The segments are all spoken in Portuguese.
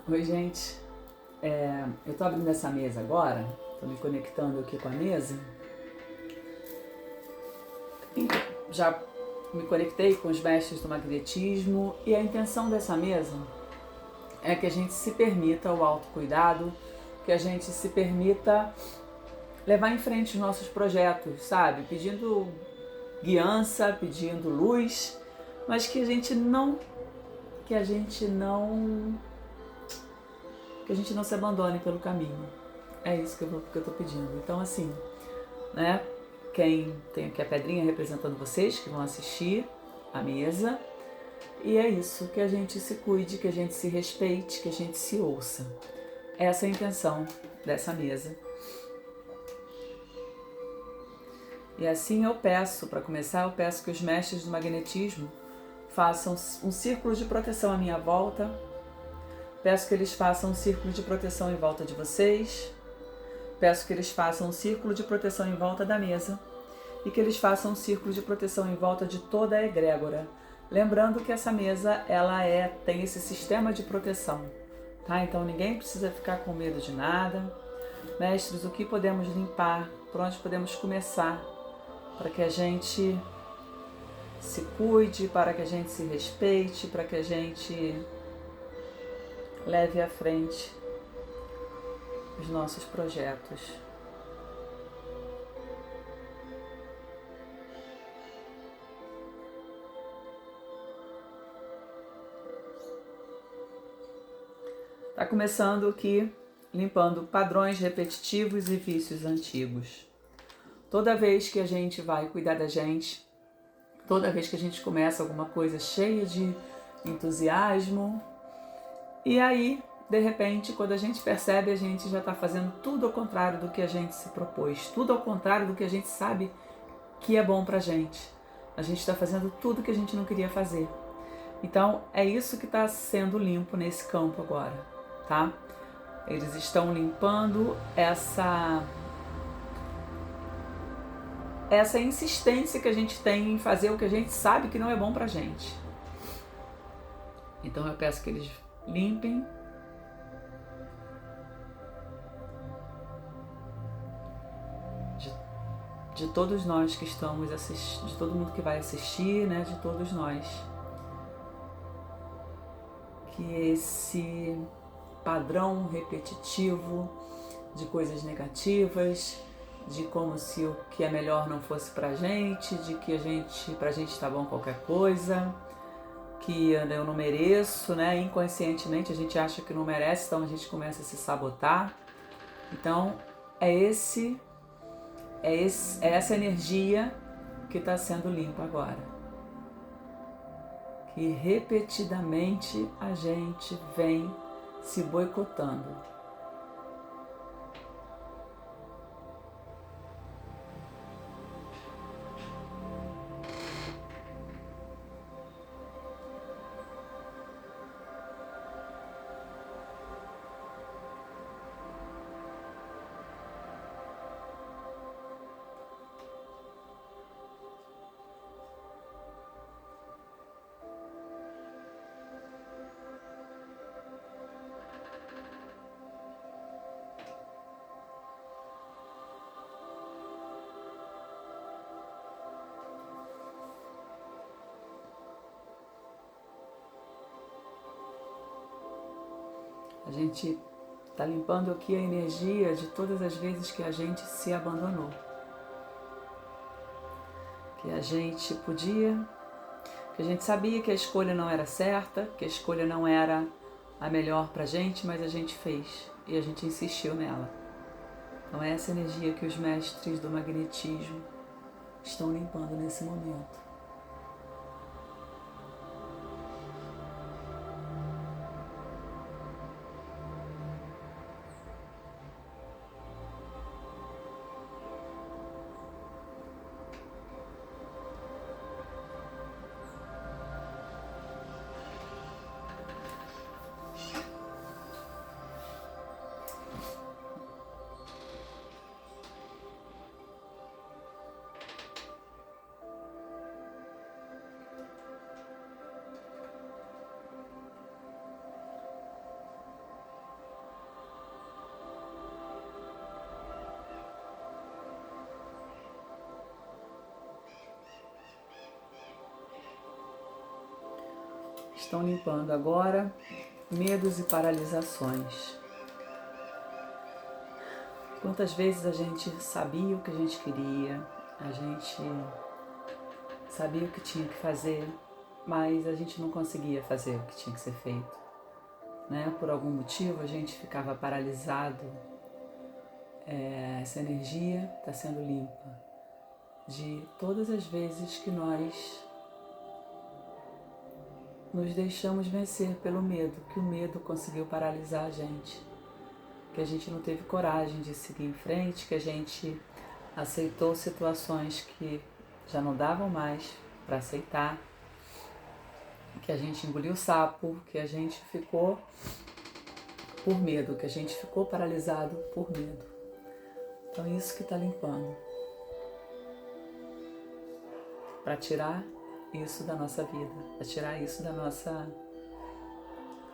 Oi, gente. Eu tô abrindo essa mesa agora, tô me conectando aqui com a mesa. E já me conectei com os mestres do magnetismo e a intenção dessa mesa é que a gente se permita o autocuidado, que a gente se permita levar em frente os nossos projetos, sabe? Pedindo guiança, pedindo luz, mas que a gente não se abandone pelo caminho. É isso que eu tô pedindo. Então, assim, né? Quem tem aqui a pedrinha representando vocês que vão assistir a mesa. E é isso, que a gente se cuide, que a gente se respeite, que a gente se ouça. Essa é a intenção dessa mesa. E assim para começar, eu peço que os mestres do magnetismo façam um círculo de proteção à minha volta. Peço que eles façam um círculo de proteção em volta de vocês. Peço que eles façam um círculo de proteção em volta da mesa e que eles façam um círculo de proteção em volta de toda a egrégora. Lembrando que essa mesa tem esse sistema de proteção, tá? Então ninguém precisa ficar com medo de nada. Mestres, o que podemos limpar? Por onde podemos começar? Para que a gente se cuide, para que a gente se respeite, para que a gente leve à frente os nossos projetos. Tá começando aqui limpando padrões repetitivos e vícios antigos. Toda vez que a gente vai cuidar da gente, toda vez que a gente começa alguma coisa cheia de entusiasmo, e aí, de repente, quando a gente percebe, a gente já está fazendo tudo ao contrário do que a gente se propôs, tudo ao contrário do que a gente sabe que é bom pra gente. A gente está fazendo tudo que a gente não queria fazer. Então, é isso que está sendo limpo nesse campo agora, tá? Eles estão limpando essa insistência que a gente tem em fazer o que a gente sabe que não é bom pra gente. Então eu peço que eles limpem de todos nós que estamos assistindo, de todo mundo que vai assistir, né, de todos nós. Que esse padrão repetitivo de coisas negativas, de como se o que é melhor não fosse pra gente, de que pra gente tá bom qualquer coisa, que eu não mereço, né? Inconscientemente a gente acha que não merece, então a gente começa a se sabotar. Então é essa energia que está sendo limpa agora. Que repetidamente a gente vem se boicotando. A gente está limpando aqui a energia de todas as vezes que a gente se abandonou. Que a gente que a gente sabia que a escolha não era certa, que a escolha não era a melhor pra gente, mas a gente fez e a gente insistiu nela. Então é essa energia que os mestres do magnetismo estão limpando nesse momento. estão limpando agora medos e paralisações. Quantas vezes a gente sabia o que a gente queria, a gente sabia o que tinha que fazer, mas a gente não conseguia fazer o que tinha que ser feito, né? Por algum motivo a gente ficava paralisado. Essa energia está sendo limpa de todas as vezes que nós nos deixamos vencer pelo medo, que o medo conseguiu paralisar a gente, que a gente não teve coragem de seguir em frente, que a gente aceitou situações que já não davam mais para aceitar, que a gente engoliu o sapo, que a gente ficou por medo, que a gente ficou paralisado por medo. Então isso que está limpando, para tirar isso da nossa vida, para tirar isso da nossa...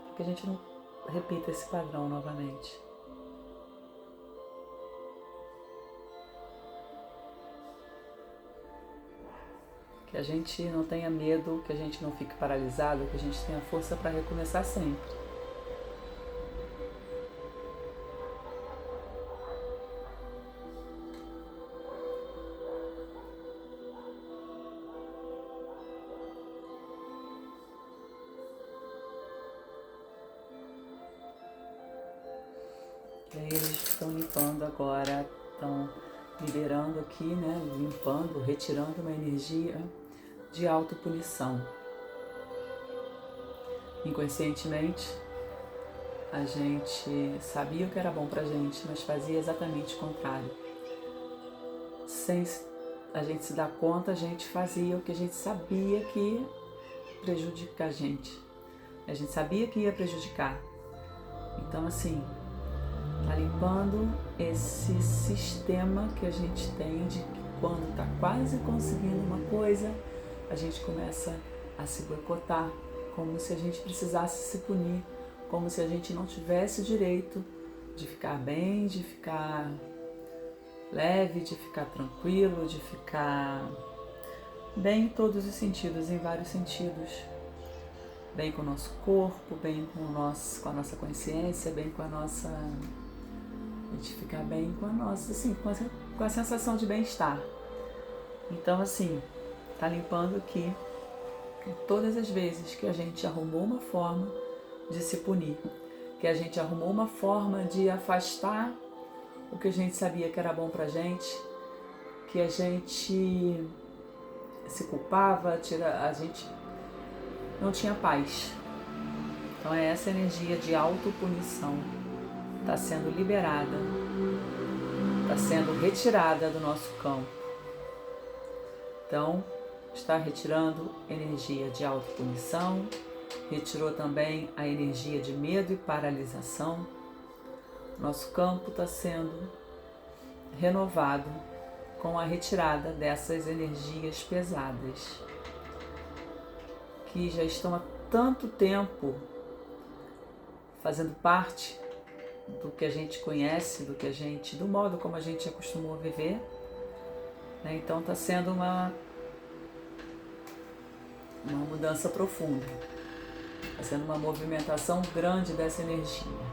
para que a gente não repita esse padrão novamente. Que a gente não tenha medo, que a gente não fique paralisado, que a gente tenha força para recomeçar sempre. E aí eles estão limpando agora, estão liberando aqui, né? Limpando, retirando uma energia de autopunição. Inconscientemente, a gente sabia o que era bom pra gente, mas fazia exatamente o contrário. Sem a gente se dar conta, a gente fazia o que a gente sabia que ia prejudicar a gente. A gente sabia que ia prejudicar. Então, assim, tá limpando esse sistema que a gente tem de que quando tá quase conseguindo uma coisa, a gente começa a se boicotar, como se a gente precisasse se punir, como se a gente não tivesse o direito de ficar bem, de ficar leve, de ficar tranquilo, de ficar bem em todos os sentidos, em vários sentidos. Bem com o nosso corpo, bem com a nossa consciência, bem com a nossa... a gente ficar bem com a nossa, assim, com a sensação de bem-estar. Então, assim, tá limpando aqui todas as vezes que a gente arrumou uma forma de se punir, que a gente arrumou uma forma de afastar o que a gente sabia que era bom pra gente, que a gente se culpava, a gente não tinha paz. Então é essa energia de autopunição está sendo liberada, está sendo retirada do nosso campo. Então, está retirando energia de autopunição, retirou também a energia de medo e paralisação. Nosso campo está sendo renovado com a retirada dessas energias pesadas, que já estão há tanto tempo fazendo parte do que a gente conhece, do modo como a gente acostumou a viver, né? Então está sendo uma mudança profunda, está sendo uma movimentação grande dessa energia.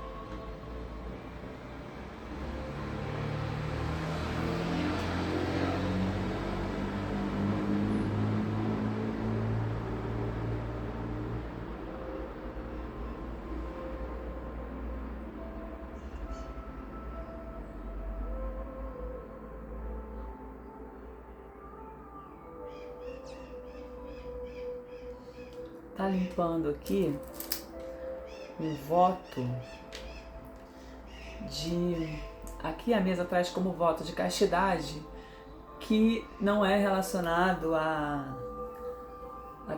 Tá limpando aqui um voto de... Aqui a mesa traz como voto de castidade, que não é relacionado à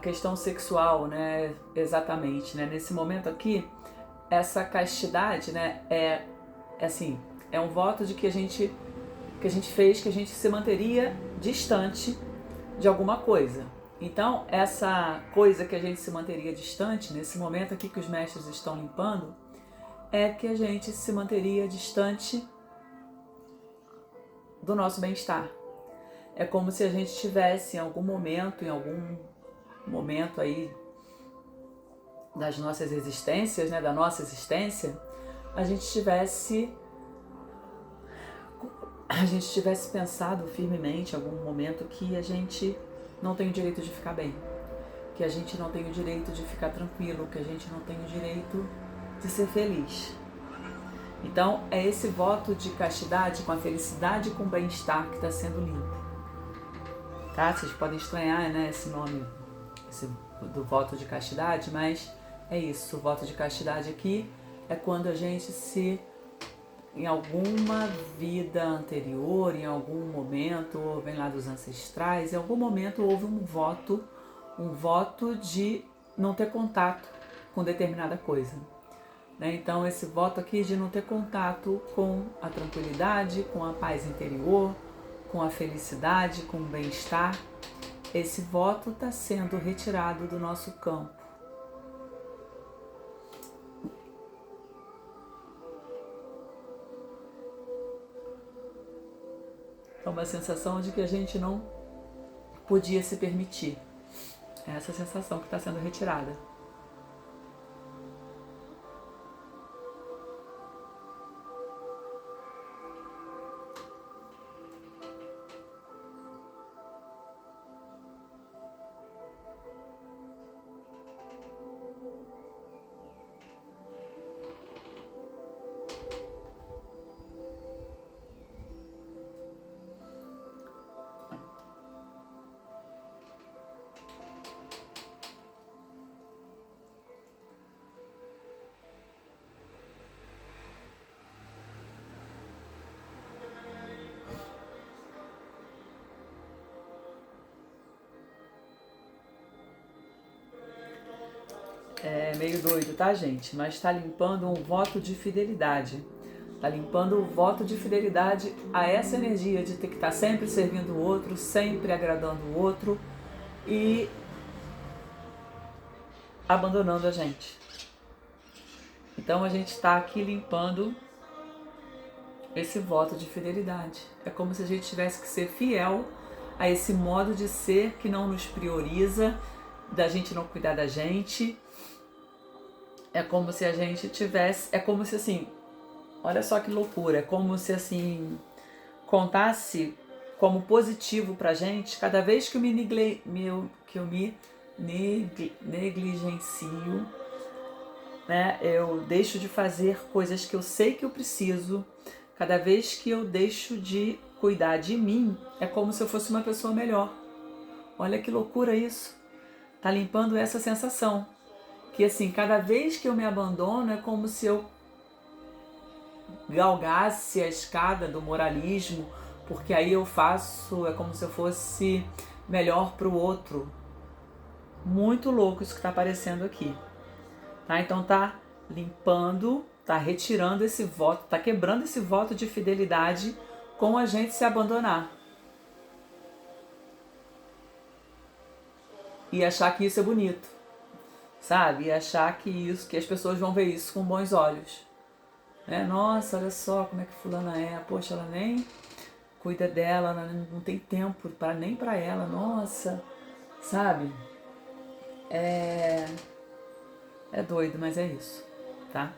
questão sexual, né? Exatamente, né? Nesse momento aqui, essa castidade, né? É assim, é um voto de que a gente fez, que a gente se manteria distante de alguma coisa. Então, essa coisa que a gente se manteria distante, nesse momento aqui que os mestres estão limpando, é que a gente se manteria distante do nosso bem-estar. É como se a gente tivesse em algum momento aí das nossas existências, né, da nossa existência, a gente tivesse pensado firmemente em algum momento que a gente não tem o direito de ficar bem, que a gente não tem o direito de ficar tranquilo, que a gente não tem o direito de ser feliz. Então é esse voto de castidade com a felicidade e com o bem-estar que está sendo limpo. Tá? Vocês podem estranhar, né, esse nome do voto de castidade, mas é isso, o voto de castidade aqui é quando a gente em alguma vida anterior, em algum momento, vem lá dos ancestrais, em algum momento houve um voto de não ter contato com determinada coisa. Né? Então esse voto aqui de não ter contato com a tranquilidade, com a paz interior, com a felicidade, com o bem-estar, esse voto está sendo retirado do nosso campo. É uma sensação de que a gente não podia se permitir. É essa sensação que está sendo retirada. É meio doido, tá, gente? Mas está limpando um voto de fidelidade. Está limpando o voto de fidelidade a essa energia de ter que estar sempre servindo o outro, sempre agradando o outro e abandonando a gente. Então a gente está aqui limpando esse voto de fidelidade. É como se a gente tivesse que ser fiel a esse modo de ser que não nos prioriza, da gente não cuidar da gente. É como se a gente tivesse... É como se assim... Olha só que loucura. É como se assim... Contasse como positivo pra gente cada vez que eu me negligencio, né? Eu deixo de fazer coisas que eu sei que eu preciso. Cada vez que eu deixo de cuidar de mim, é como se eu fosse uma pessoa melhor. Olha que loucura isso. Tá limpando essa sensação. Que assim, cada vez que eu me abandono, é como se eu galgasse a escada do moralismo, porque aí eu faço, é como se eu fosse melhor pro outro. Muito louco isso que tá aparecendo aqui. Tá? Então tá limpando, tá retirando esse voto, tá quebrando esse voto de fidelidade com a gente se abandonar. E achar que isso é bonito, sabe? E achar que as pessoas vão ver isso com bons olhos. Né? Nossa, olha só como é que fulana é. Poxa, ela nem cuida dela, ela não tem tempo nem pra ela. Nossa, sabe? É doido, mas é isso, tá?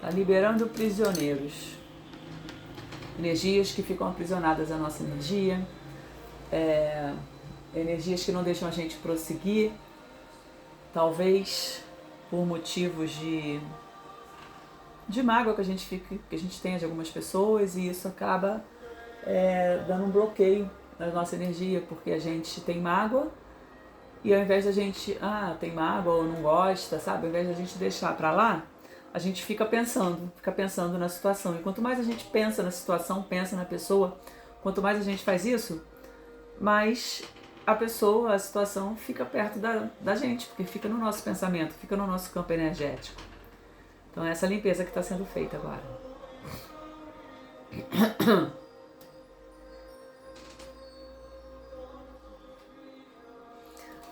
Tá liberando prisioneiros. Energias que ficam aprisionadas à nossa energia. Energias que não deixam a gente prosseguir. Talvez por motivos de mágoa que a gente tem de algumas pessoas, e isso acaba dando um bloqueio na nossa energia, porque a gente tem mágoa e ao invés da gente, tem mágoa ou não gosta, sabe? Ao invés da gente deixar pra lá, a gente fica pensando na situação. E quanto mais a gente pensa na situação, pensa na pessoa, quanto mais a gente faz isso, mais a pessoa, a situação fica perto da gente, porque fica no nosso pensamento, fica no nosso campo energético. Então é essa limpeza que está sendo feita agora.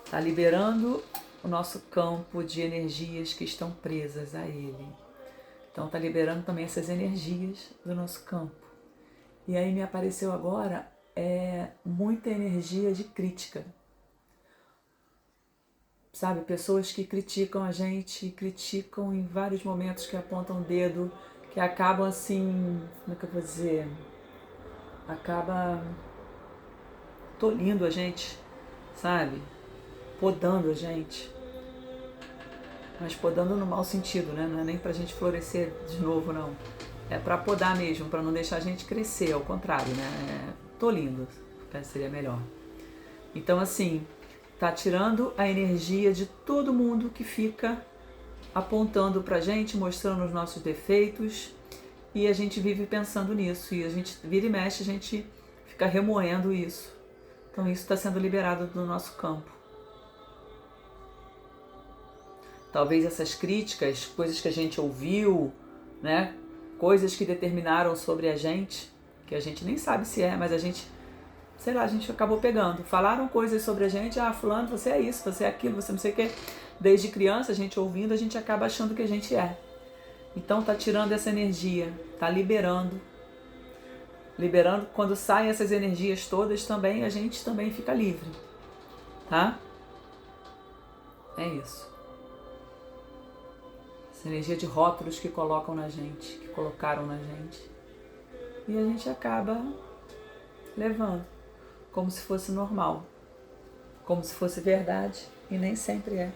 Está liberando o nosso campo de energias que estão presas a ele. Então está liberando também essas energias do nosso campo. E aí me apareceu agora muita energia de crítica. Sabe, pessoas que criticam a gente, criticam em vários momentos, que apontam o dedo, que acabam assim, como é que eu vou dizer? Acaba tolindo a gente, sabe? Podando a gente. Mas podando no mau sentido, né? Não é nem pra gente florescer de novo, não. É pra podar mesmo, pra não deixar a gente crescer, ao contrário, né? Tolindo, seria melhor. Então, assim, tá tirando a energia de todo mundo que fica apontando pra gente, mostrando os nossos defeitos, e a gente vive pensando nisso, e a gente vira e mexe, a gente fica remoendo isso. Então isso está sendo liberado do nosso campo. Talvez essas críticas, coisas que a gente ouviu, né? Coisas que determinaram sobre a gente, que a gente nem sabe se é, mas a gente, sei lá, a gente acabou pegando. Falaram coisas sobre a gente, fulano, você é isso, você é aquilo, você não sei o quê. Desde criança, a gente ouvindo, a gente acaba achando que a gente é. Então tá tirando essa energia, tá liberando. Liberando, quando saem essas energias todas também, a gente também fica livre, tá? É isso. Essa energia de rótulos que colocam na gente, que colocaram na gente. E a gente acaba levando, como se fosse normal, como se fosse verdade, e nem sempre é.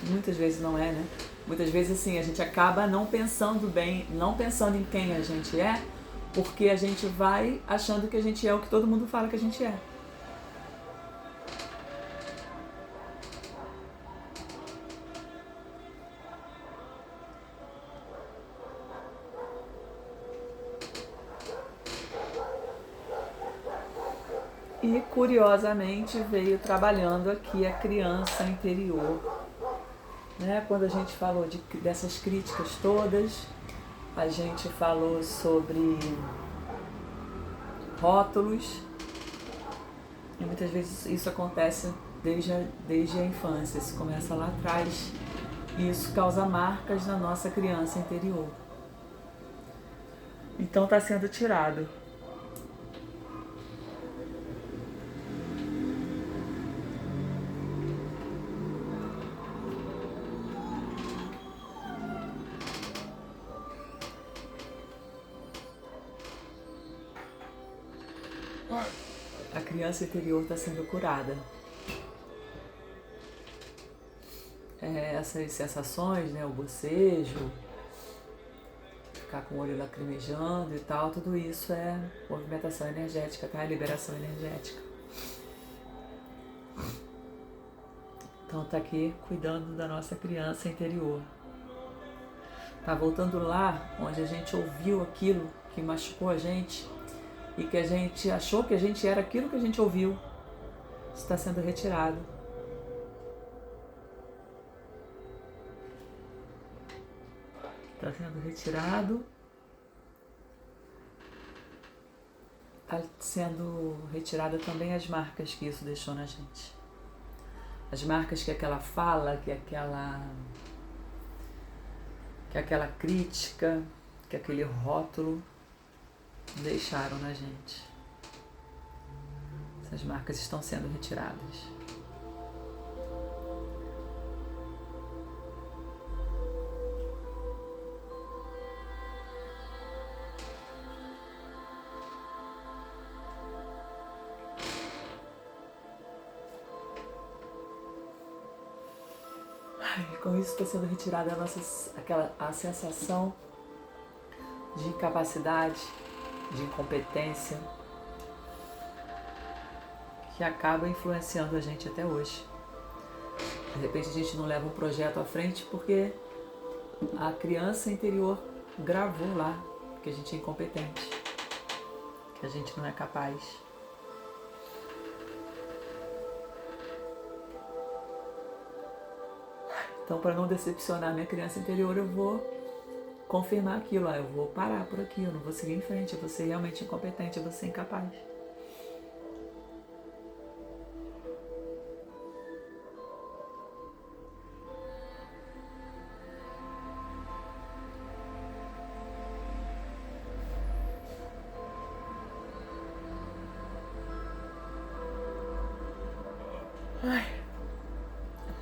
Muitas vezes não é, né? Muitas vezes, assim, a gente acaba não pensando bem, não pensando em quem a gente é, porque a gente vai achando que a gente é o que todo mundo fala que a gente é. E, curiosamente, veio trabalhando aqui a criança interior. Né? Quando a gente falou dessas críticas todas, a gente falou sobre rótulos, e muitas vezes isso acontece desde a infância, isso começa lá atrás, e isso causa marcas na nossa criança interior. Então está sendo tirado. A criança interior está sendo curada. Essas sensações, né, o bocejo, ficar com o olho lacrimejando e tal, tudo isso é movimentação energética, tá? Liberação energética. Então tá aqui cuidando da nossa criança interior. Tá voltando lá onde a gente ouviu aquilo que machucou a gente e que a gente achou que a gente era aquilo que a gente ouviu. Isso está sendo retirado. Está sendo retirado. Está sendo retirada também as marcas que isso deixou na gente. As marcas que aquela fala, que aquela crítica, que aquele rótulo deixaram na gente. Essas marcas estão sendo retiradas. Com isso está sendo retirada a sensação de incapacidade, de incompetência, que acaba influenciando a gente até hoje. De repente a gente não leva um projeto à frente porque a criança interior gravou lá que a gente é incompetente, que que a gente não é capaz. Então, para não decepcionar minha criança interior, eu vou confirmar aquilo, eu vou parar por aqui, eu não vou seguir em frente, eu vou ser realmente incompetente, eu vou ser incapaz.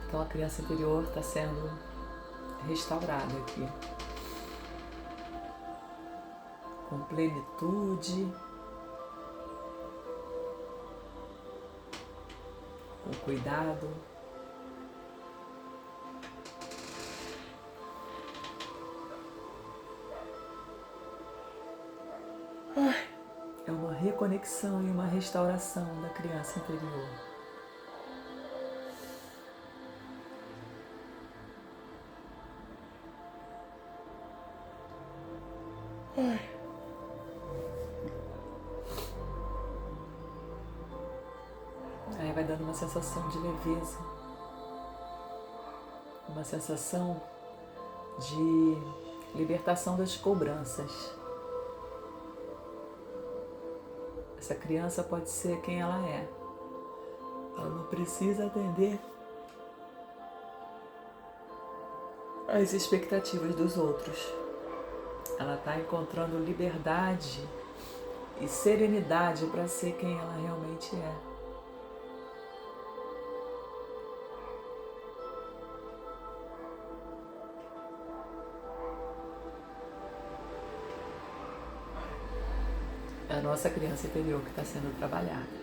Então a criança interior está sendo restaurada aqui, com plenitude, com cuidado. É uma reconexão e uma restauração da criança interior. Aí vai dando uma sensação de leveza, uma sensação de libertação das cobranças. Essa criança pode ser quem ela é. Ela não precisa atender às expectativas dos outros. Ela está encontrando liberdade e serenidade para ser quem ela realmente é. É a nossa criança interior que está sendo trabalhada.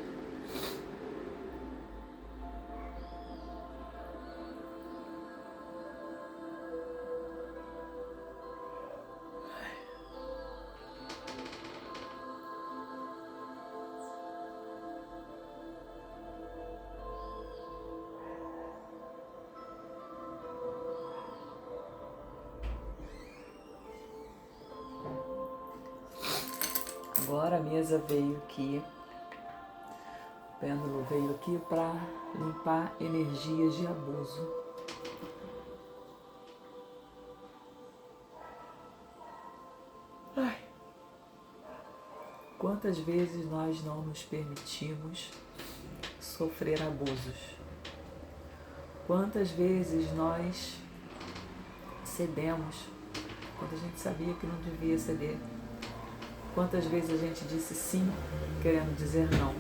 Agora a mesa veio aqui, o pêndulo veio aqui para limpar energias de abuso. Quantas vezes nós não nos permitimos sofrer abusos? Quantas vezes nós cedemos quando a gente sabia que não devia ceder? Quantas vezes a gente disse sim, querendo dizer não?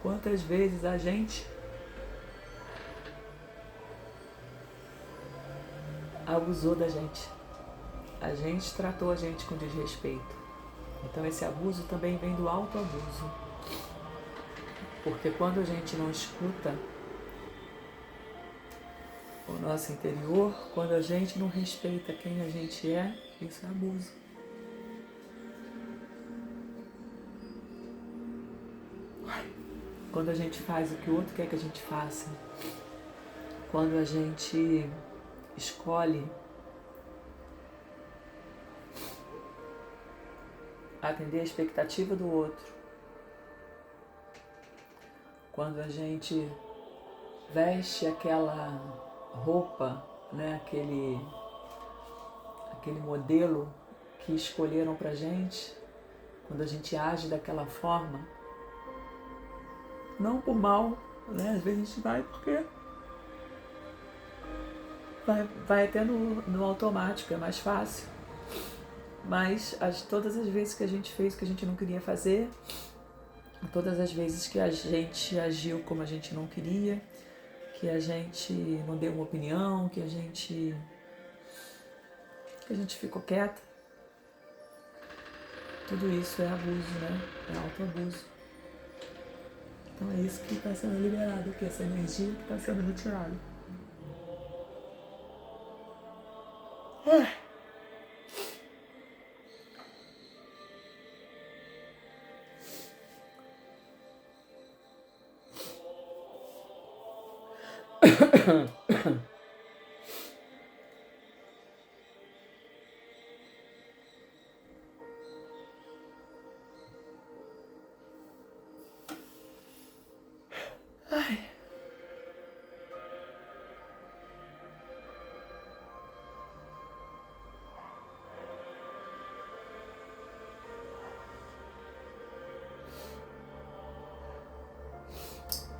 Quantas vezes a gente abusou da gente? A gente tratou a gente com desrespeito. Então esse abuso também vem do autoabuso. Porque quando a gente não escuta o nosso interior, quando a gente não respeita quem a gente é, isso é abuso. Quando a gente faz o que o outro quer que a gente faça, quando a gente escolhe atender a expectativa do outro, quando a gente veste aquela roupa, né, aquele modelo que escolheram pra gente, quando a gente age daquela forma, não por mal, né? Às vezes a gente vai porque vai até no automático, é mais fácil. Mas todas as vezes que a gente fez o que a gente não queria fazer, todas as vezes que a gente agiu como a gente não queria, que a gente não deu uma opinião, que a gente ficou quieta, tudo isso é abuso, né? É autoabuso. Então é isso que está sendo liberado aqui, essa energia que está sendo retirada.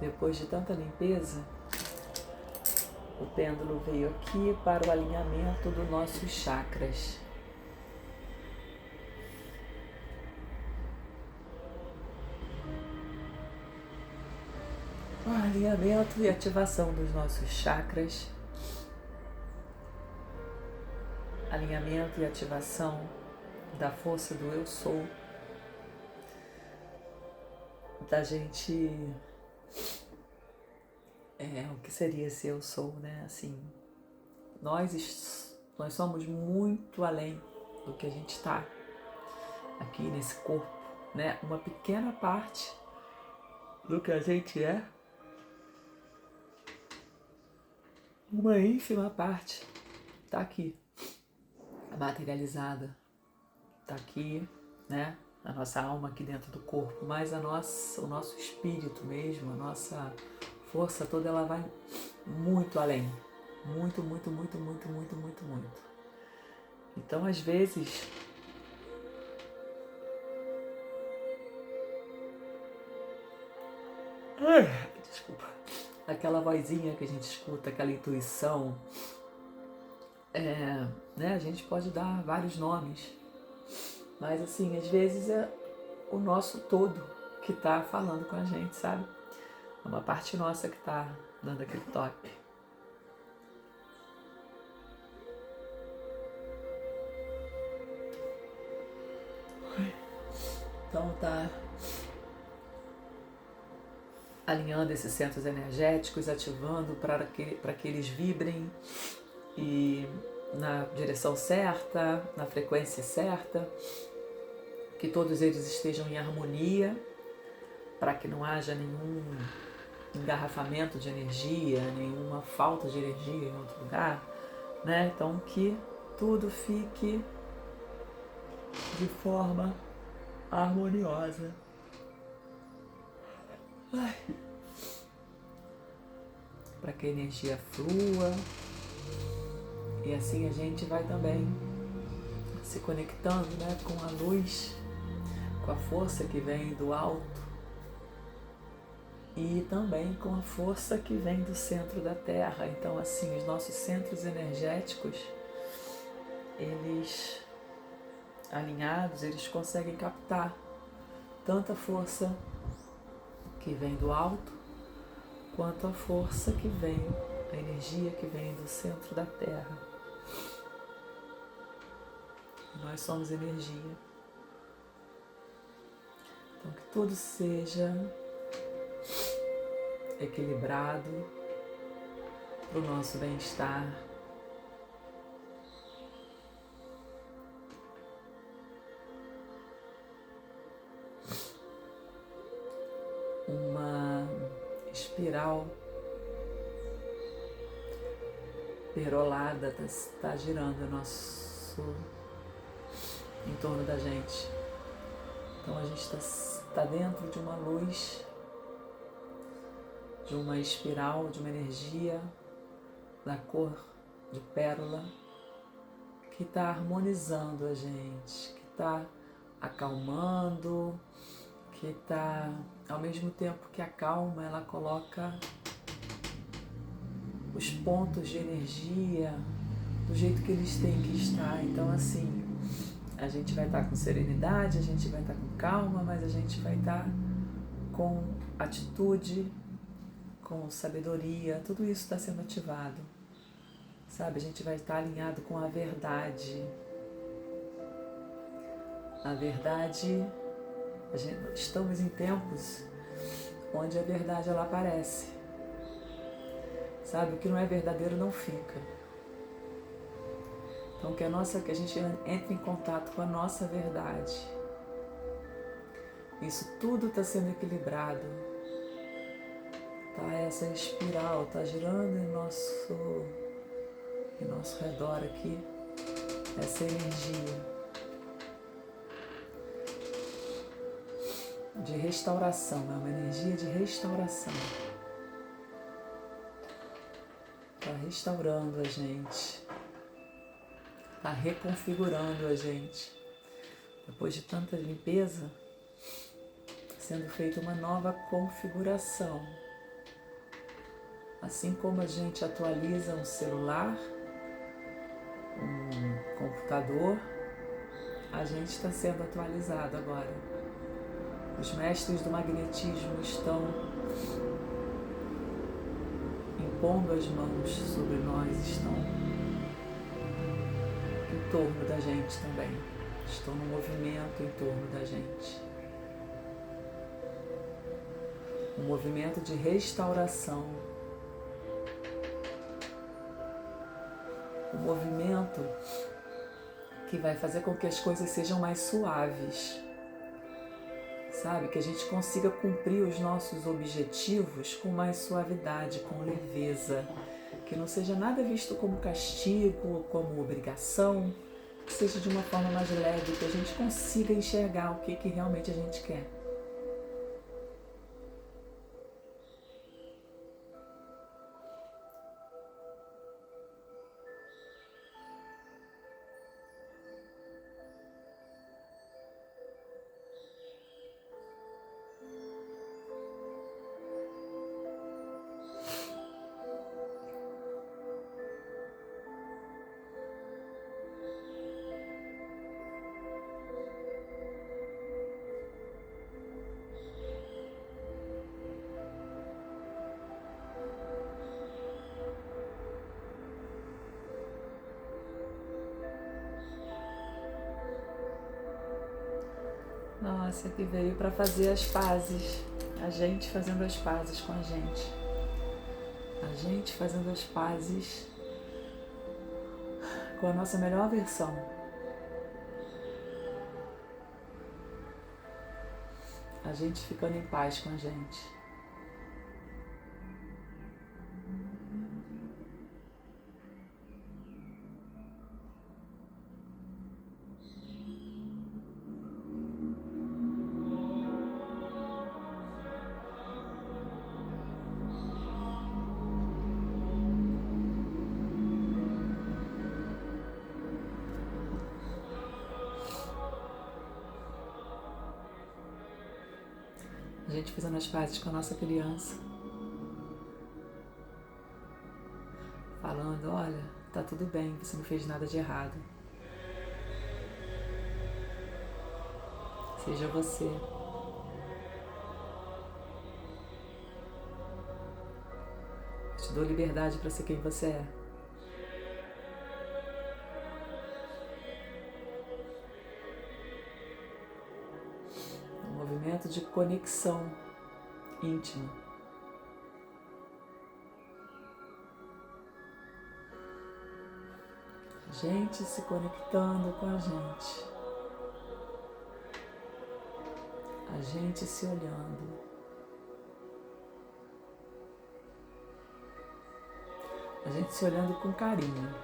Depois de tanta limpeza, o pêndulo veio aqui para o alinhamento dos nossos chakras. O alinhamento e ativação dos nossos chakras. Alinhamento e ativação da força do eu sou. Da gente... o que seria esse eu sou, né? Assim, nós somos muito além do que a gente está aqui nesse corpo, né? Uma pequena parte do que a gente é, uma ínfima parte está aqui, materializada, está aqui, né? A nossa alma aqui dentro do corpo, mas o nosso espírito mesmo, a nossa força toda, ela vai muito além. Muito, muito, muito, muito, muito, muito, muito. Então, às vezes, desculpa, aquela vozinha que a gente escuta, aquela intuição, né? A gente pode dar vários nomes, mas assim, às vezes é o nosso todo que está falando com a gente, sabe? É uma parte nossa que está dando aquele toque. Então tá alinhando esses centros energéticos, ativando para que eles vibrem e na direção certa, na frequência certa, que todos eles estejam em harmonia, para que não haja nenhum engarrafamento de energia, nenhuma falta de energia em outro lugar, né? Então que tudo fique de forma harmoniosa. Para que a energia flua, e assim a gente vai também se conectando, né, com a luz, com a força que vem do alto e também com a força que vem do centro da Terra. Então, assim, os nossos centros energéticos, eles alinhados, eles conseguem captar tanta força que vem do alto, quanto a força que vem, a energia que vem do centro da Terra. Nós somos energia. Então que tudo seja equilibrado para o nosso bem-estar. Uma espiral perolada está girando em torno da gente. Então a gente está dentro de uma luz, de uma espiral, de uma energia da cor de pérola que está harmonizando a gente, que está acalmando, que está, ao mesmo tempo que acalma, ela coloca os pontos de energia do jeito que eles têm que estar. Então, assim, a gente vai estar com serenidade, a gente vai estar com calma, mas a gente vai estar com atitude, com sabedoria, tudo isso está sendo ativado, sabe? A gente vai estar alinhado com a verdade. A verdade, estamos em tempos onde a verdade ela aparece, sabe? O que não é verdadeiro não fica. Então que a gente entre em contato com a nossa verdade. Isso tudo está sendo equilibrado. Tá, essa espiral está girando em nosso redor aqui, essa energia de restauração, é uma energia de restauração. Está restaurando a gente, está reconfigurando a gente. Depois de tanta limpeza, sendo feita uma nova configuração. Assim como a gente atualiza um celular, um computador, a gente está sendo atualizado agora. Os mestres do magnetismo estão impondo as mãos sobre nós, estão em torno da gente também, estão no movimento em torno da gente. Um movimento de restauração, um movimento que vai fazer com que as coisas sejam mais suaves, sabe? Que a gente consiga cumprir os nossos objetivos com mais suavidade, com leveza, que não seja nada visto como castigo, como obrigação, que seja de uma forma mais leve, que a gente consiga enxergar o que realmente a gente quer. Nossa, que veio para fazer as pazes, a gente fazendo as pazes com a gente fazendo as pazes com a nossa melhor versão, a gente ficando em paz com a gente. A gente fazendo as pazes com a nossa criança, falando, olha, tá tudo bem, você não fez nada de errado. Seja você. Te dou liberdade para ser quem você é. Movimento de conexão íntima. A gente se conectando com a gente se olhando, a gente se olhando com carinho,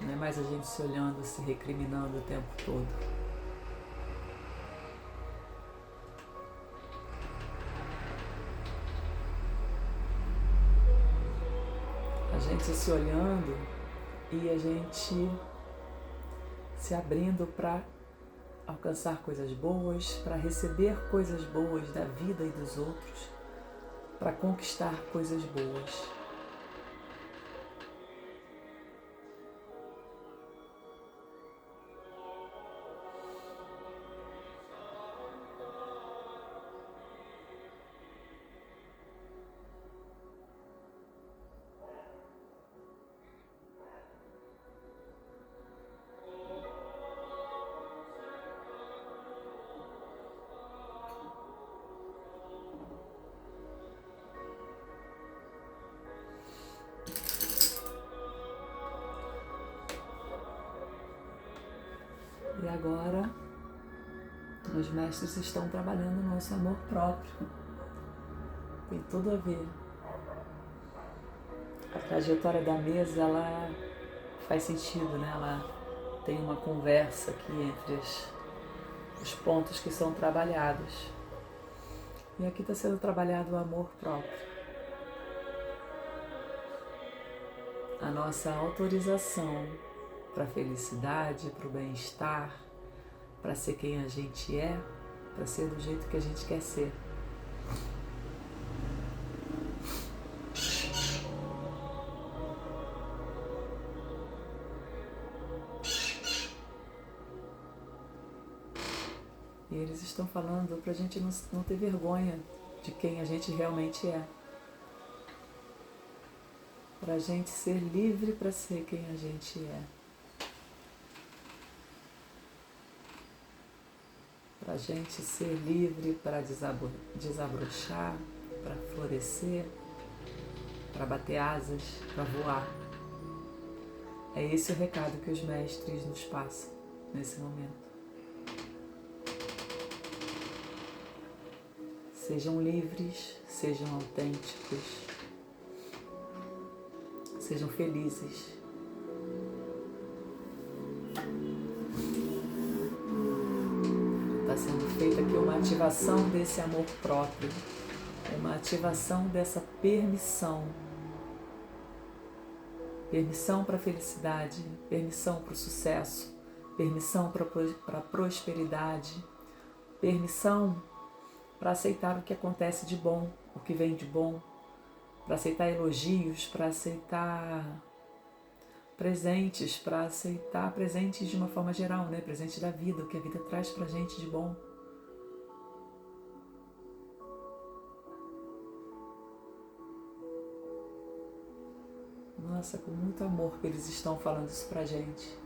não é mais a gente se olhando, se recriminando o tempo todo. A gente se olhando e a gente se abrindo para alcançar coisas boas, para receber coisas boas da vida e dos outros, para conquistar coisas boas. E agora, os mestres estão trabalhando o nosso amor próprio. Tem tudo a ver. A trajetória da mesa, ela faz sentido, né? Ela tem uma conversa aqui entre os pontos que são trabalhados. E aqui está sendo trabalhado o amor próprio. A nossa autorização para a felicidade, para o bem-estar, para ser quem a gente é, para ser do jeito que a gente quer ser. E eles estão falando para a gente não ter vergonha de quem a gente realmente é. Para a gente ser livre para ser quem a gente é. Para a gente ser livre para desabrochar, para florescer, para bater asas, para voar. É esse o recado que os mestres nos passam nesse momento. Sejam livres, sejam autênticos, sejam felizes. Está sendo feita aqui uma ativação desse amor próprio, uma ativação dessa permissão. Permissão para a felicidade, permissão para o sucesso, permissão para a prosperidade, permissão para aceitar o que acontece de bom, o que vem de bom, para aceitar elogios, para aceitar presentes, para aceitar presentes de uma forma geral, né? Presente da vida, o que a vida traz para a gente de bom. Nossa, com muito amor que eles estão falando isso pra gente.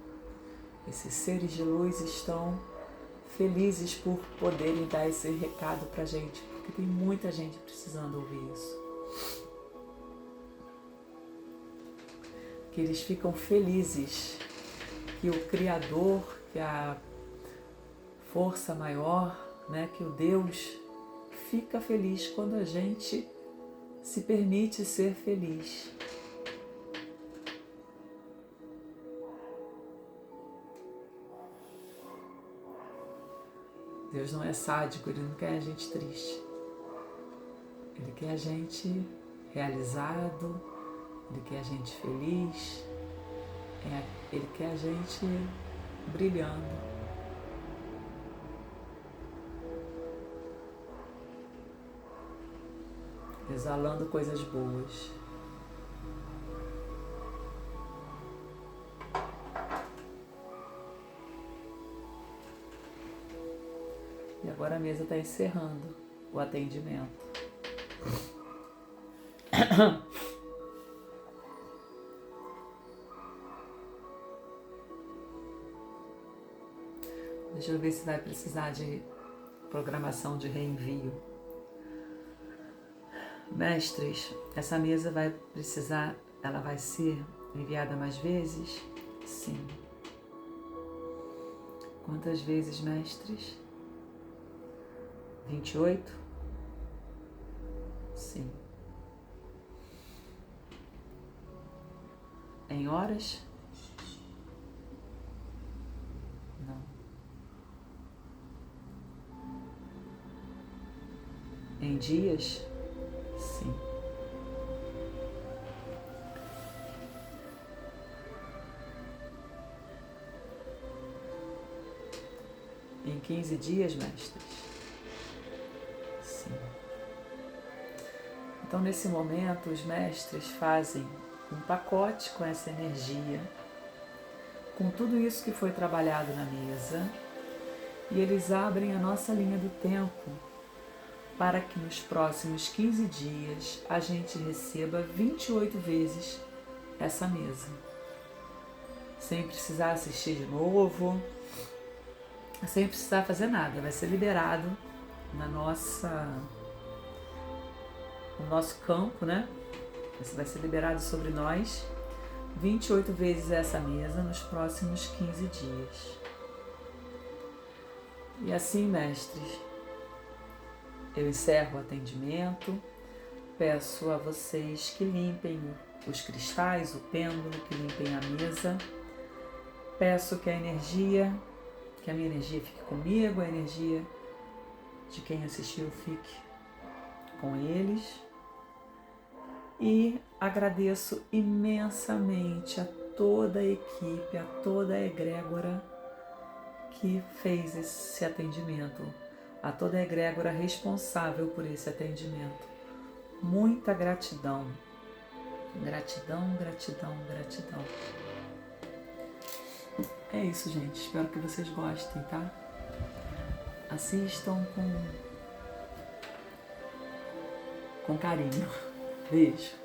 Esses seres de luz estão felizes por poderem dar esse recado pra gente, porque tem muita gente precisando ouvir isso. Que eles ficam felizes que o Criador, que a força maior, né, que o Deus fica feliz quando a gente se permite ser feliz. Deus não é sádico, Ele não quer a gente triste. Ele quer a gente realizado, Ele quer a gente feliz, Ele quer a gente brilhando. Exalando coisas boas. E agora a mesa está encerrando o atendimento. Deixa eu ver se vai precisar de programação de reenvio. Mestres, essa mesa vai precisar, ela vai ser enviada mais vezes? Sim. Quantas vezes, mestres? 28? Sim. Em horas? Não. Em dias? Sim. Em 15 dias, mestres? Sim. Então, nesse momento, os mestres fazem um pacote com essa energia, com tudo isso que foi trabalhado na mesa, e eles abrem a nossa linha do tempo para que nos próximos 15 dias a gente receba 28 vezes essa mesa. Sem precisar assistir de novo, sem precisar fazer nada. Vai ser liberado no nosso campo, né? Isso vai ser liberado sobre nós 28 vezes essa mesa nos próximos 15 dias. E assim, mestres, eu encerro o atendimento, peço a vocês que limpem os cristais, o pêndulo, que limpem a mesa. Peço que a minha energia fique comigo, a energia de quem assistiu fique com eles. E agradeço imensamente a toda a equipe, a toda a egrégora que fez esse atendimento, a toda a egrégora responsável por esse atendimento. Muita gratidão. Gratidão, gratidão, gratidão. É isso, gente. Espero que vocês gostem, tá? assistam com carinho. Beijo.